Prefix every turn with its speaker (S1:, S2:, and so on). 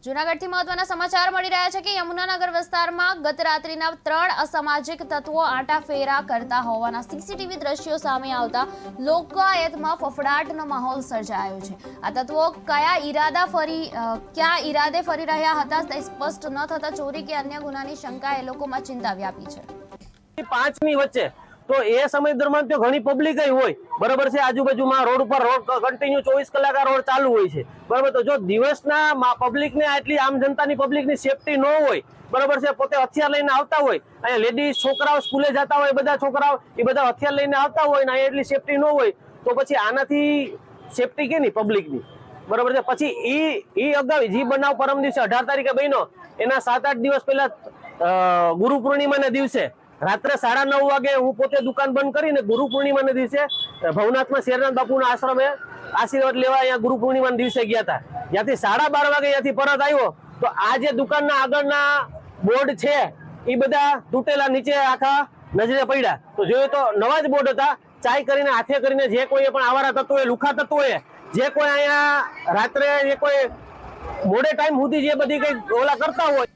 S1: જૂનાગઢથી મહત્વના સમાચાર મળી રહ્યા છે કે યમુનાનગર વિસ્તારમાં ગત રાત્રિના 3 અસામાજિક તત્વો આંટાફેરા કરતા હોવાના સીસીટીવી દ્રશ્યો સામે આવતા લોકાયતમાં ફફડાટનો માહોલ સર્જાયો છે। આ તત્વો ક્યાં ઈરાદે ફરી રહ્યા હતા તે સ્પષ્ટ ન થતા ચોરી કે અન્ય ગુનાની શંકા એ લોકોમાં ચિંતા વ્યાપી છે।
S2: 5 ની વચ્ચે तो ए समय दरमियान तो घनी पब्लिक होय बराबर है। आजूबाजू में रोड पर रोड कंटिन्यू 24 कलाक रोड चालू होय छे बराबर। तो जो दिवसना पब्लिक ने आटली आम जनता नी पब्लिक नी सेफ्टी न होय बराबर है, पोते हथियार लईने आवता होय, अहीं लेडीज छोकराओ स्कूले जाता होय, बधा छोकराओ ए बधा हथियार लईने आवता होय ने एटली सेफ्टी न होय तो पछी आनाथी सेफ्टी केनी पब्लिक नी बराबर है। पछी ई अगाऊ जी बनाव परम दिवसे 18 तारीखे बन्यो एना 7-8 दिवस पहेला गुरु पूर्णिमा ना दिवसे रात्रे 9:30 वागे हूँ पोते दुकान बंद करीने गुरु पूर्णिमा ने दिवसे भवनाथ में शेरनाथ बापू ना आश्रमे आशीर्वाद लेवा अहींया गुरु पूर्णिमा दिवसे गया था। याथी 12:30 वागे याथी परत आव्यो तो आ जे दुकानना आगळना बोर्ड छे ई बधा तूटेला नीचे आखा नजरे पड्या तो जोयो तो नवा ज बोर्ड हता। चाय करीने हाथे करीने जे कोई पण आवारा तत्वोए લુખા तत्वोए जे कोई अहींया रात्रे जे कोई मोडे टाइम सुधी जे बधी कई ओला करता होय